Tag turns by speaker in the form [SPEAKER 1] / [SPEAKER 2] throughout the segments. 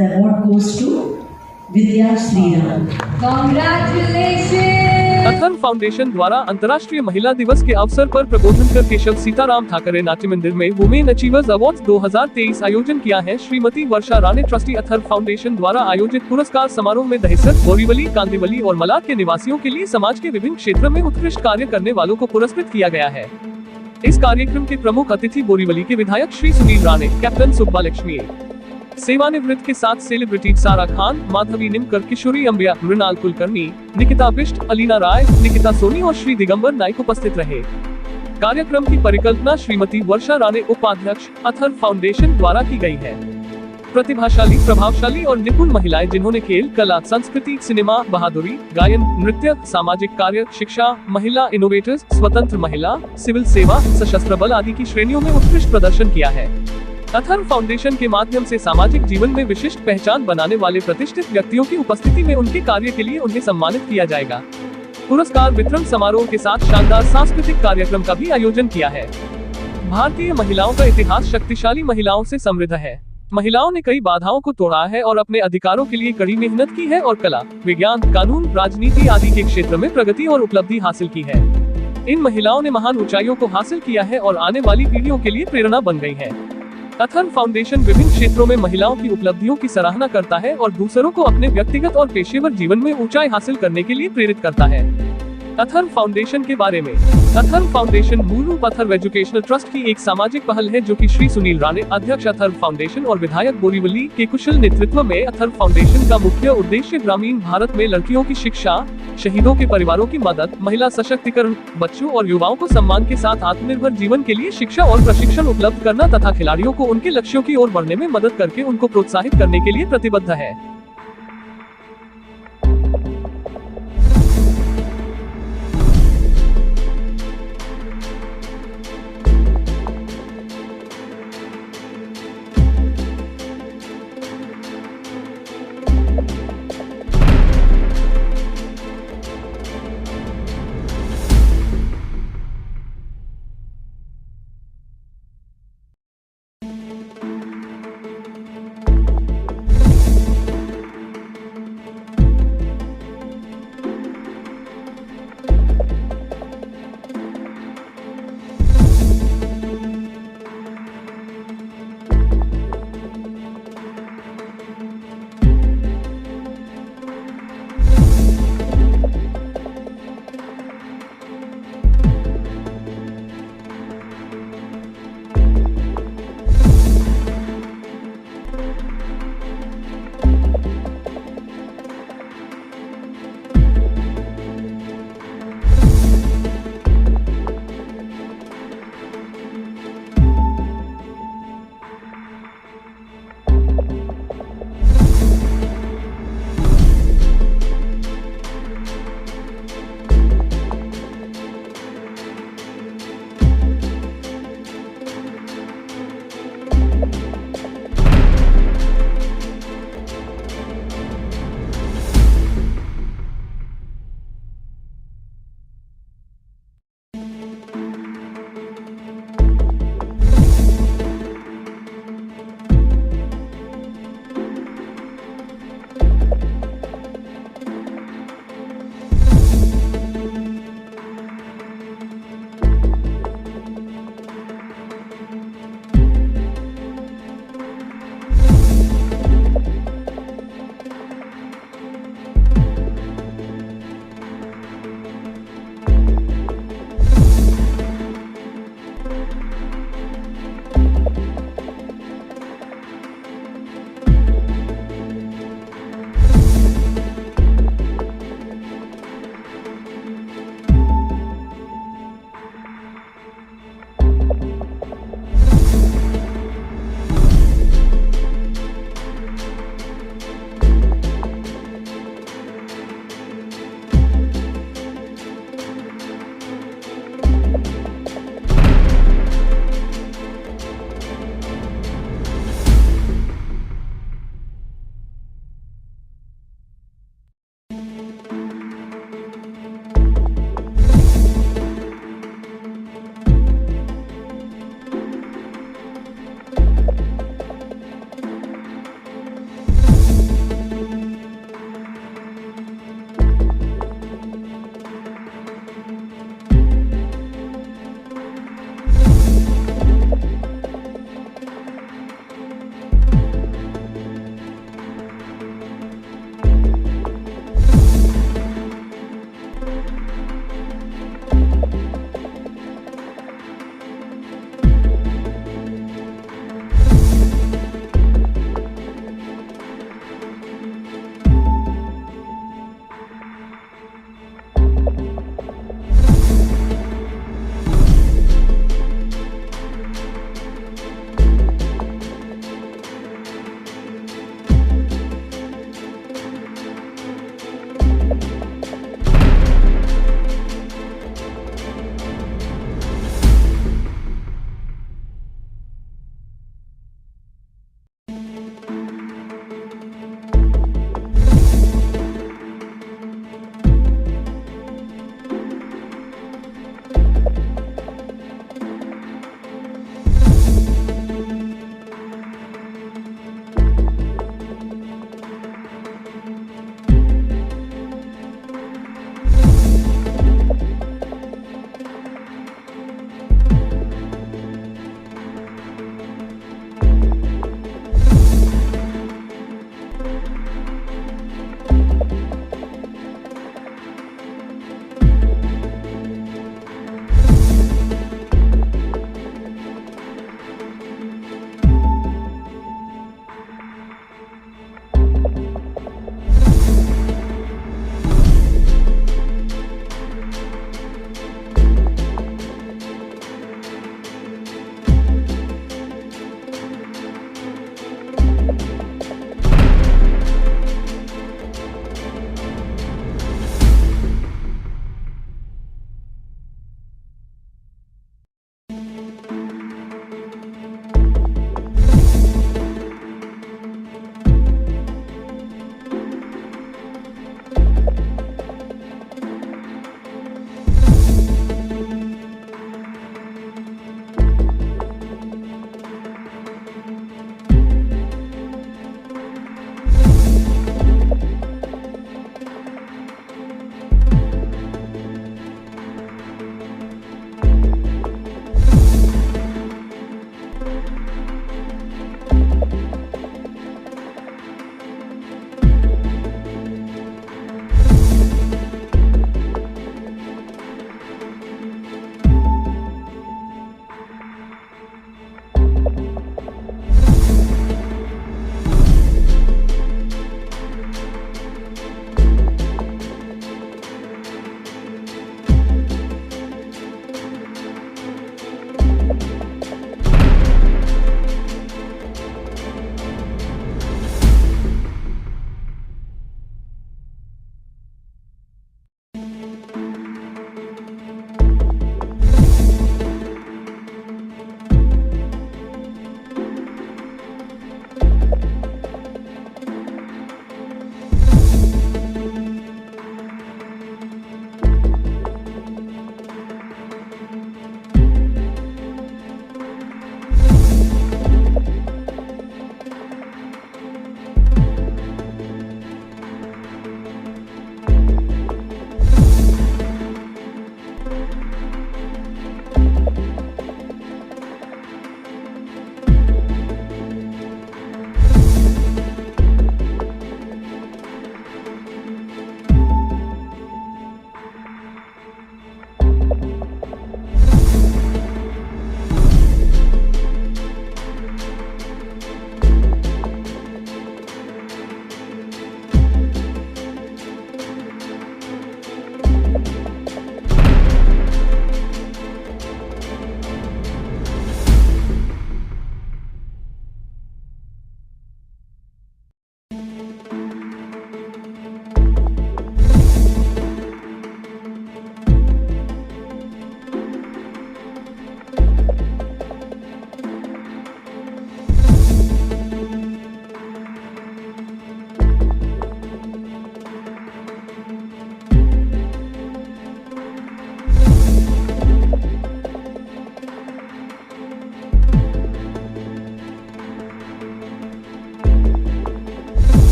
[SPEAKER 1] the award goes to Vidya Sriram.
[SPEAKER 2] Congratulations!
[SPEAKER 3] Atharva foundation द्वारा अंतर्राष्ट्रीय महिला दिवस के अवसर पर प्रबोधनकर केशव सीताराम ठाकरे नाट्य मंदिर में वुमेन अचीवर्स अवार्ड्स 2023 आयोजन किया है। श्रीमती वर्षा राणे ट्रस्टी अथर्व फाउंडेशन द्वारा आयोजित पुरस्कार समारोह में दहिसर, बोरीवली, कांदिवली और मलाड के निवासियों के लिए समाज के विभिन्न क्षेत्र में उत्कृष्ट कार्य करने वालों को पुरस्कृत किया गया है। इस कार्यक्रम के प्रमुख अतिथि बोरीवली के विधायक श्री सुनील राणे, कैप्टन सुब्बा लक्ष्मी, सेवानिवृत्त के साथ सेलिब्रिटी सारा खान, माधवी निमकर, किशोरी अंबिया, मृणाल कुलकर्णी, निकिता बिष्ट, अलीना राय, निकिता सोनी और श्री दिगंबर नाइक उपस्थित रहे। कार्यक्रम की परिकल्पना श्रीमती वर्षा राणे, उपाध्यक्ष, अथर्व फाउंडेशन द्वारा की गई है। प्रतिभाशाली, प्रभावशाली और निपुण महिलाएं जिन्होंने खेल, कला, संस्कृति, सिनेमा, बहादुरी, गायन, नृत्य, सामाजिक कार्य, शिक्षा, महिला इनोवेटर्स, स्वतंत्र महिला, सिविल सेवा, सशस्त्र बल आदि की श्रेणियों में उत्कृष्ट प्रदर्शन किया है। अथर्व फाउंडेशन के माध्यम से सामाजिक जीवन में विशिष्ट पहचान बनाने वाले प्रतिष्ठित व्यक्तियों की उपस्थिति में उनके कार्य के लिए उन्हें सम्मानित किया जाएगा। पुरस्कार वितरण समारोह के साथ शानदार सांस्कृतिक कार्यक्रम का भी आयोजन किया है। भारतीय महिलाओं का इतिहास शक्तिशाली महिलाओं से समृद्ध है। महिलाओं ने कई बाधाओं को तोड़ा है और अपने अधिकारों के लिए कड़ी मेहनत की है और कला, विज्ञान, कानून, राजनीति आदि के क्षेत्र में प्रगति और उपलब्धि हासिल की है। इन महिलाओं ने महान ऊंचाइयों को हासिल किया है और आने वाली पीढ़ियों के लिए प्रेरणा बन गई है। अथर्व फाउंडेशन विभिन्न क्षेत्रों में महिलाओं की उपलब्धियों की सराहना करता है और दूसरों को अपने व्यक्तिगत और पेशेवर जीवन में ऊंचाई हासिल करने के लिए प्रेरित करता है। अथर्व फाउंडेशन के बारे में। अथर्व फाउंडेशन मूल रूप अथर्व एजुकेशनल ट्रस्ट की एक सामाजिक पहल है जो कि श्री सुनील राणे, अध्यक्ष अथर्व फाउंडेशन और विधायक बोरीवली के कुशल नेतृत्व में अथर्व फाउंडेशन का मुख्य उद्देश्य ग्रामीण भारत में लड़कियों की शिक्षा, शहीदों के परिवारों की मदद, महिला सशक्तिकरण, बच्चों और युवाओं को सम्मान के साथ आत्मनिर्भर जीवन के लिए शिक्षा और प्रशिक्षण उपलब्ध करना तथा खिलाड़ियों को उनके लक्ष्यों की ओर बढ़ने में मदद करके उनको प्रोत्साहित करने के लिए प्रतिबद्ध है।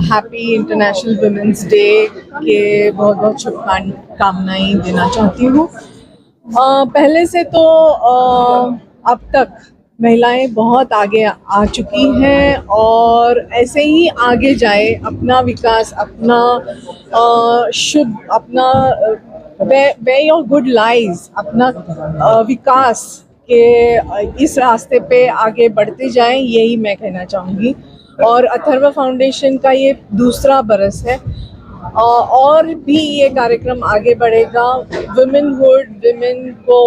[SPEAKER 4] हैप्पी इंटरनेशनल वुमेंस डे के बहुत बहुत शुभकामनाएं देना चाहती हूँ। पहले से तो अब तक महिलाएं बहुत आगे आ चुकी हैं और ऐसे ही आगे जाए, अपना विकास, अपना शुभ, अपना वे योर गुड लाइज, अपना विकास के इस रास्ते पे आगे बढ़ते जाएं, यही मैं कहना चाहूँगी। और अथर्व फाउंडेशन का ये दूसरा बरस है और भी ये कार्यक्रम आगे बढ़ेगा। वुमेनहुड, विमेन को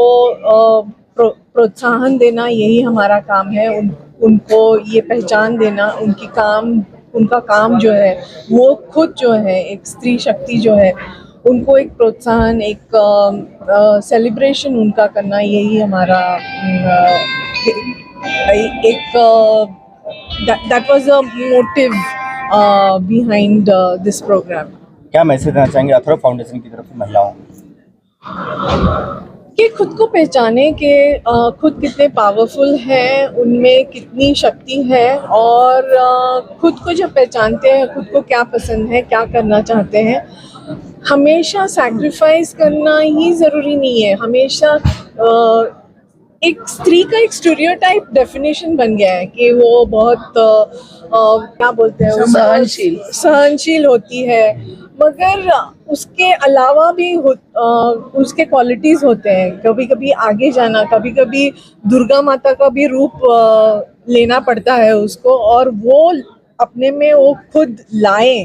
[SPEAKER 4] प्रोत्साहन देना, यही हमारा काम है। उनको ये पहचान देना, उनका काम जो है वो खुद जो है एक स्त्री शक्ति जो है, उनको एक प्रोत्साहन, एक सेलिब्रेशन उनका करना, यही हमारा एक that was a motive behind this program.
[SPEAKER 5] क्या मैसेज देना चाहेंगे अथर्व फाउंडेशन की तरफ से महिलाओं
[SPEAKER 4] कि खुद को पहचाने कि खुद कितने पावरफुल हैं, उनमें कितनी शक्ति है और खुद को जब पहचानते हैं, खुद को क्या पसंद है, क्या करना चाहते हैं, हमेशा सैक्रिफाइस करना ही ज़रूरी नहीं है। हमेशा एक स्त्री का एक स्टीरियोटाइप डेफिनेशन बन गया है कि वो बहुत क्या बोलते हैं, सहनशील होती है, मगर उसके अलावा भी उसके क्वालिटीज़ होते हैं। कभी कभी आगे जाना, कभी कभी दुर्गा माता का भी रूप लेना पड़ता है उसको, और वो अपने में वो खुद लाए,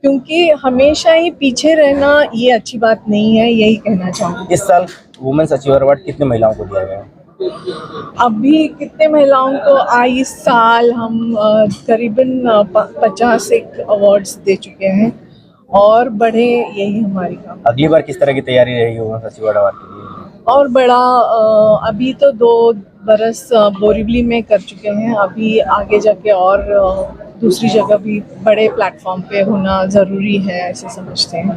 [SPEAKER 4] क्योंकि हमेशा ही पीछे रहना ये अच्छी बात नहीं है, यही कहना चाहूँगी।
[SPEAKER 5] इस साल वुमेन्स अचीवर अवार्ड कितने महिलाओं को दिया गया?
[SPEAKER 4] अभी कितने महिलाओं को इस साल हम करीबन 50 अवार्ड्स दे चुके हैं और बढ़े, यही हमारी काम।
[SPEAKER 5] अगली बार किस तरह की तैयारी रहेगी वुमेन्स अचीवर अवार्ड के लिए?
[SPEAKER 4] और बड़ा अभी तो 2 बरस बोरीवली में कर चुके हैं, अभी आगे जाके और दूसरी जगह भी बड़े प्लेटफॉर्म पे होना ज़रूरी है, ऐसे समझते हैं।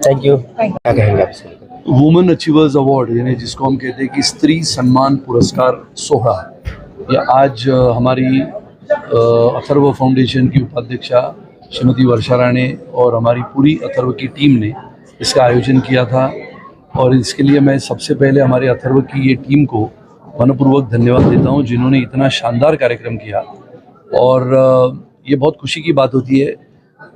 [SPEAKER 5] Thank you. क्या कहेंगे आप इसके लिए?
[SPEAKER 6] वुमेन अचीवर्स अवार्ड, यानी जिसको हम कहते हैं कि स्त्री सम्मान पुरस्कार सोहरा, ये आज हमारी अथर्व फाउंडेशन की उपाध्यक्षा श्रीमती वर्षा राणे और हमारी पूरी अथर्व की टीम ने इसका आयोजन किया था। और इसके लिए मैं सबसे पहले हमारे अथर्व की ये टीम को मनपूर्वक धन्यवाद देता हूँ, जिन्होंने इतना शानदार कार्यक्रम किया। और ये बहुत खुशी की बात होती है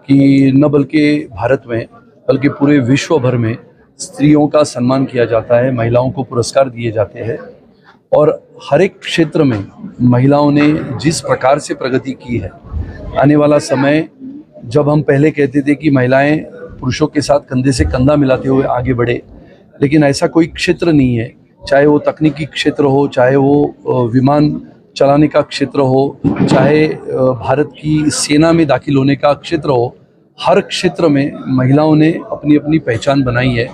[SPEAKER 6] कि न बल्कि भारत में बल्कि पूरे विश्व भर में स्त्रियों का सम्मान किया जाता है, महिलाओं को पुरस्कार दिए जाते हैं। और हर एक क्षेत्र में महिलाओं ने जिस प्रकार से प्रगति की है, आने वाला समय जब हम पहले कहते थे कि महिलाएं पुरुषों के साथ कंधे से कंधा मिलाते हुए आगे बढ़े, लेकिन ऐसा कोई क्षेत्र नहीं है, चाहे वो तकनीकी क्षेत्र हो, चाहे वो विमान चलाने का क्षेत्र हो, चाहे भारत की सेना में दाखिल होने का क्षेत्र हो, हर क्षेत्र में महिलाओं ने अपनी अपनी पहचान बनाई है।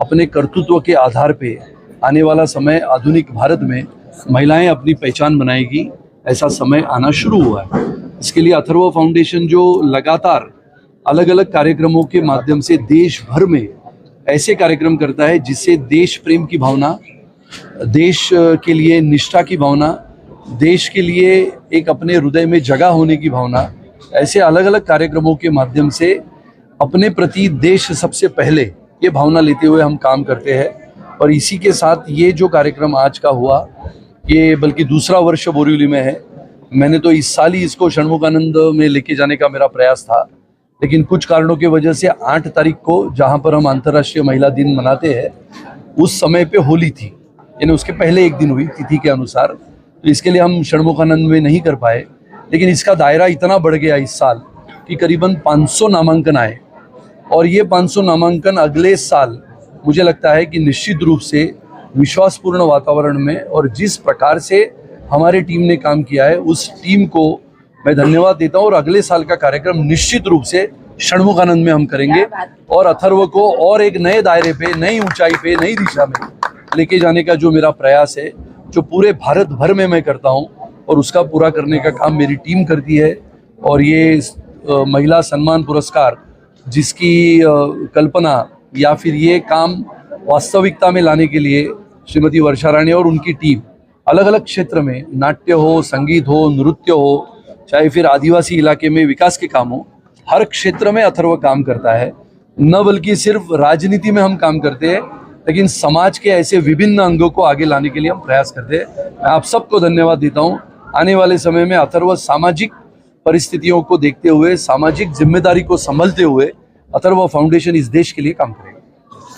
[SPEAKER 6] अपने कर्तृत्व के आधार पे आने वाला समय आधुनिक भारत में महिलाएं अपनी पहचान बनाएगी, ऐसा समय आना शुरू हुआ है। इसके लिए अथर्व फाउंडेशन जो लगातार अलग अलग कार्यक्रमों के माध्यम से देश भर में ऐसे कार्यक्रम करता है जिससे देश प्रेम की भावना, देश के लिए निष्ठा की भावना, देश के लिए एक अपने हृदय में जगह होने की भावना, ऐसे अलग अलग कार्यक्रमों के माध्यम से अपने प्रति देश सबसे पहले ये भावना लेते हुए हम काम करते हैं। और इसी के साथ ये जो कार्यक्रम आज का हुआ, ये बल्कि दूसरा वर्ष बोरीवली में है। मैंने तो इस साल ही इसको षणमुखानंद में लेके जाने का मेरा प्रयास था, लेकिन कुछ कारणों की वजह से 8 तारीख को, जहाँ पर हम अंतर्राष्ट्रीय महिला दिन मनाते हैं, उस समय पे होली थी, यानी उसके पहले एक दिन हुई तिथि के अनुसार, तो इसके लिए हम षणमुखानंद में नहीं कर पाए। लेकिन इसका दायरा इतना बढ़ गया इस साल कि करीबन 500 नामांकन आए, और ये 500 नामांकन अगले साल मुझे लगता है कि निश्चित रूप से विश्वासपूर्ण वातावरण में, और जिस प्रकार से हमारी टीम ने काम किया है उस टीम को मैं धन्यवाद देता हूँ। और अगले साल का कार्यक्रम निश्चित रूप से षणमुखानंद में हम करेंगे और अथर्व को और एक नए दायरे पे, नई ऊंचाई पे, नई दिशा में लेके जाने का जो मेरा प्रयास है, जो पूरे भारत भर में मैं करता हूँ, और उसका पूरा करने का काम मेरी टीम करती है। और ये महिला सम्मान पुरस्कार जिसकी कल्पना या फिर ये काम वास्तविकता में लाने के लिए श्रीमती वर्षा राणे और उनकी टीम अलग अलग क्षेत्र में, नाट्य हो, संगीत हो, नृत्य हो, चाहे फिर आदिवासी इलाके में विकास के काम हो, हर क्षेत्र में अथर्व काम करता है। न बल्कि सिर्फ राजनीति में हम काम करते हैं, लेकिन समाज के ऐसे विभिन्न अंगों को आगे लाने के लिए हम प्रयास करते हैं। मैं आप सबको धन्यवाद देता हूँ। आने वाले समय में अथर्व सामाजिक परिस्थितियों को देखते हुए, सामाजिक जिम्मेदारी को संभलते हुए अथर्व फाउंडेशन इस देश के लिए काम करेगा।